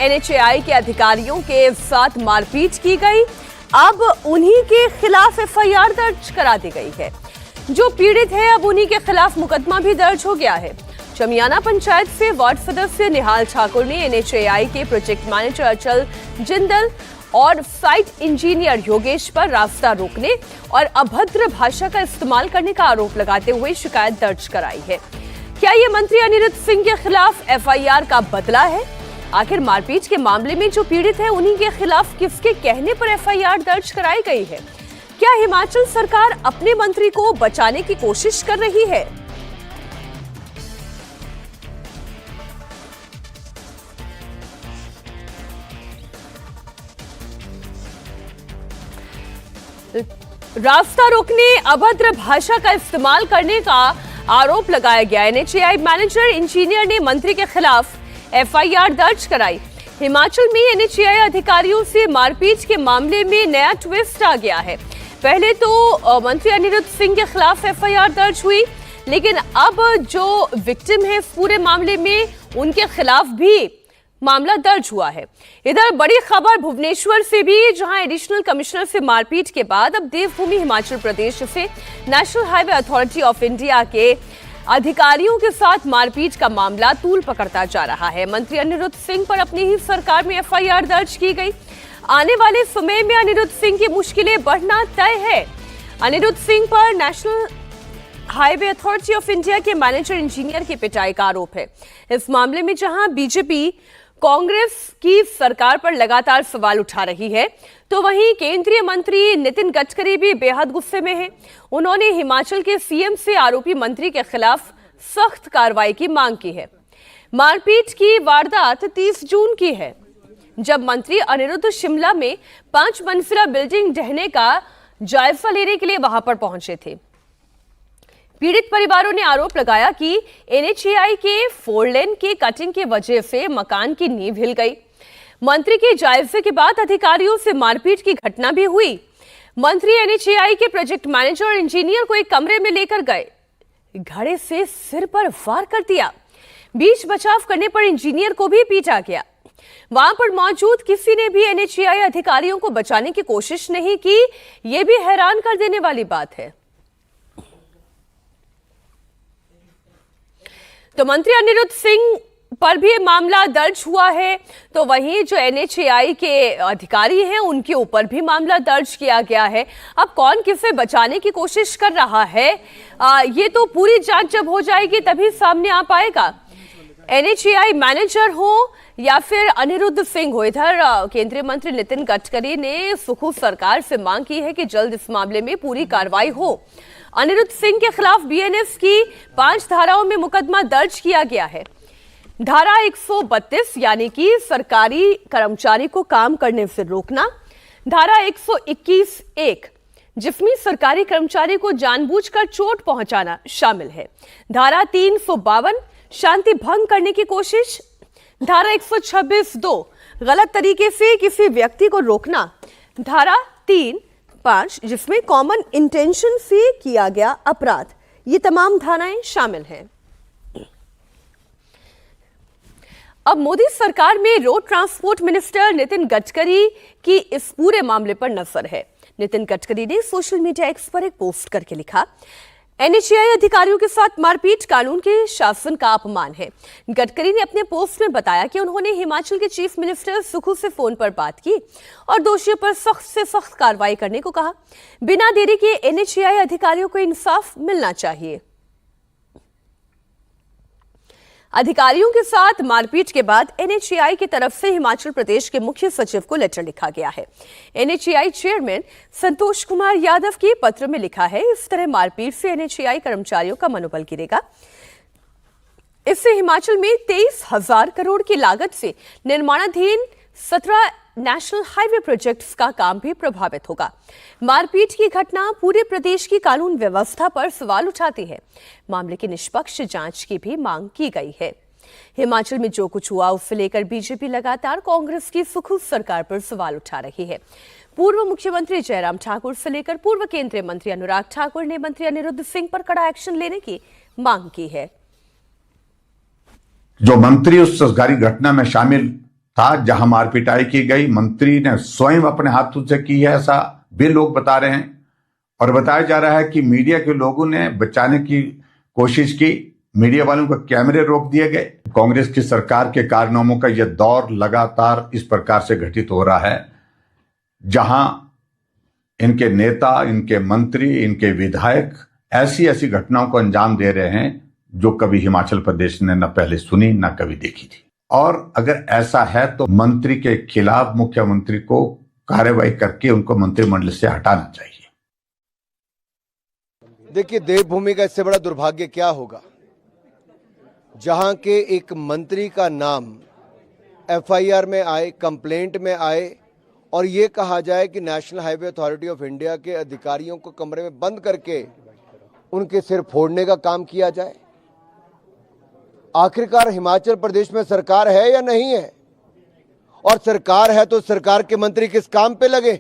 NHAI के अधिकारियों के साथ मारपीट की गई। अब उन्हीं के खिलाफ एफआईआर दर्ज करा दी गई है। जो पीड़ित है अब उन्हीं के खिलाफ मुकदमा भी दर्ज हो गया है। चमियाना पंचायत से वार्ड सदस्य निहाल ठाकुर ने एनएचएआई के प्रोजेक्ट मैनेजर अचल जिंदल और साइट इंजीनियर योगेश पर रास्ता रोकने और अभद्र भाषा का इस्तेमाल करने का आरोप लगाते हुए शिकायत दर्ज कराई है। क्या ये मंत्री अनिरुद्ध सिंह के खिलाफ एफआईआर का बदला है? आखिर मारपीट के मामले में जो पीड़ित है उन्हीं के खिलाफ किसके कहने पर एफआईआर दर्ज कराई गई है? क्या हिमाचल सरकार अपने मंत्री को बचाने की कोशिश कर रही है? रास्ता रोकने, अभद्र भाषा का इस्तेमाल करने का आरोप लगाया गया। एनएचएआई मैनेजर इंजीनियर ने मंत्री के खिलाफ एफआईआर दर्ज कराई। हिमाचल में एनएचएआई अधिकारियों से मारपीट के मामले में नया ट्विस्ट आ गया है। पहले तो मंत्री अनिरुद्ध सिंह के खिलाफ एफआईआर दर्ज हुई, लेकिन अब जो विक्टिम है इस पूरे मामले में उनके खिलाफ भी मामला दर्ज हुआ है। इधर बड़ी खबर भुवनेश्वर से भी, जहां एडिशनल कमिश्नर से मारपीट के बाद अब देवभूमि हिमाचल प्रदेश से national highway authority of India के अधिकारियों के साथ मारपीट का मामला तूल पकड़ता जा रहा है। मंत्री अनिरुद्ध सिंह पर अपनी ही सरकार में एफआईआर दर्ज की गई। आने वाले समय में अनिरुद्ध सिंह की मुश्किलें बढ़ना तय है। अनिरुद्ध सिंह पर national highway authority of India के मैनेजर इंजीनियर की पिटाई का आरोप है। इस मामले में जहां बीजेपी कांग्रेस की सरकार पर लगातार सवाल उठा रही है, तो वहीं केंद्रीय मंत्री नितिन गडकरी भी बेहद गुस्से में हैं। उन्होंने हिमाचल के सीएम से आरोपी मंत्री के खिलाफ सख्त कार्रवाई की मांग की है। मारपीट की वारदात 30 जून की है, जब मंत्री अनिरुद्ध शिमला में 5 मंजिला बिल्डिंग ढहने का जायजा लेने के लिए वहां पर पहुंचे थे। पीड़ित परिवारों ने आरोप लगाया कि एनएचएआई के 4 लेन के कटिंग की वजह से मकान की नींव हिल गई। मंत्री के जायजे के बाद अधिकारियों से मारपीट की घटना भी हुई। मंत्री एनएचएआई के प्रोजेक्ट मैनेजर और इंजीनियर को एक कमरे में लेकर गए, घड़े से सिर पर वार कर दिया। बीच बचाव करने पर इंजीनियर को भी पीटा गया। वहां पर मौजूद किसी ने भी एनएचएआई अधिकारियों को बचाने की कोशिश नहीं की। यह भी हैरान कर देने वाली बात है। तो मंत्री अनिरुद्ध सिंह पर भी मामला दर्ज हुआ है, तो वहीं जो एनएचएआई के अधिकारी हैं उनके ऊपर भी मामला दर्ज किया गया है। अब कौन किसे बचाने की कोशिश कर रहा है, ये तो पूरी जांच जब हो जाएगी तभी सामने आ पाएगा। एनएचएआई मैनेजर हो या फिर अनिरुद्ध सिंह हो, इधर केंद्रीय मंत्री नितिन गडकरी ने सुखू सरकार से मांग की है कि जल्द इस मामले में पूरी कार्रवाई हो। अनिरुद्ध सिंह के खिलाफ बीएनएस की 5 धाराओं में मुकदमा दर्ज किया गया है। धारा 132 यानी कि सरकारी कर्मचारी को काम करने से रोकना, धारा 121(1) जिसमें सरकारी कर्मचारी को जानबूझकर चोट पहुंचाना शामिल है, धारा 352 शांति भंग करने की कोशिश, धारा 126(2) गलत तरीके से किसी व्यक्ति को रोकना, धारा 3(5) जिसमें कॉमन इंटेंशन से किया गया अपराध, ये तमाम धाराएं शामिल हैं। अब मोदी सरकार में road transport minister Nitin Gadkari की इस पूरे मामले पर नजर है। नितिन गडकरी ने सोशल मीडिया एक्स पर एक पोस्ट करके लिखा, एनएचएआई अधिकारियों के साथ मारपीट कानून के शासन का अपमान है। गडकरी ने अपने पोस्ट में बताया कि उन्होंने हिमाचल के चीफ मिनिस्टर सुखू से फोन पर बात की और दोषियों पर सख्त से सख्त कार्रवाई करने को कहा। बिना देरी के एनएचएआई अधिकारियों को इंसाफ मिलना चाहिए। अधिकारियों के साथ मारपीट के बाद एनएचएआई की तरफ से हिमाचल प्रदेश के मुख्य सचिव को लेटर लिखा गया है। एनएचएआई चेयरमैन संतोष कुमार यादव के पत्र में लिखा है, इस तरह मारपीट से एनएचएआई कर्मचारियों का मनोबल गिरेगा। इससे हिमाचल में 23,000 करोड़ की लागत से निर्माणाधीन 17 नेशनल हाईवे प्रोजेक्ट्स का काम भी प्रभावित होगा। मारपीट की घटना पूरे प्रदेश की कानून व्यवस्था पर सवाल उठाती है। मामले की निष्पक्ष जांच की भी मांग की गई है। हिमाचल में जो कुछ हुआ उससे लेकर बीजेपी लगातार कांग्रेस की सुखू सरकार पर सवाल उठा रही है। पूर्व मुख्यमंत्री जयराम ठाकुर से लेकर पूर्व केंद्रीय मंत्री अनुराग ठाकुर ने मंत्री अनिरुद्ध सिंह पर कड़ा एक्शन लेने की मांग की है। जो मंत्री उस सरकारी घटना में शामिल था जहां मारपिटाई की गई। मंत्री ने स्वयं अपने हाथों से की है, ऐसा भी लोग बता रहे हैं। और बताया जा रहा है कि मीडिया के लोगों ने बचाने की कोशिश की, मीडिया वालों को कैमरे रोक दिए गए। कांग्रेस की सरकार के कारनामों का यह दौर लगातार इस प्रकार से घटित हो रहा है, जहां इनके नेता, इनके मंत्री, इनके विधायक ऐसी ऐसी घटनाओं को अंजाम दे रहे हैं जो कभी हिमाचल प्रदेश ने न पहले सुनी न कभी देखी थी। और अगर ऐसा है तो मंत्री के खिलाफ मुख्यमंत्री को कार्रवाई करके उनको मंत्रिमंडल से हटाना चाहिए। देखिए, देवभूमि का इससे बड़ा दुर्भाग्य क्या होगा, जहां के एक मंत्री का नाम एफआईआर में आए, कंप्लेंट में आए और ये कहा जाए कि national highway authority of India के अधिकारियों को कमरे में बंद करके उनके सिर फोड़ने का काम किया जाए। आखिरकार हिमाचल प्रदेश में सरकार है या नहीं है? और सरकार है तो सरकार के मंत्री किस काम पे लगे?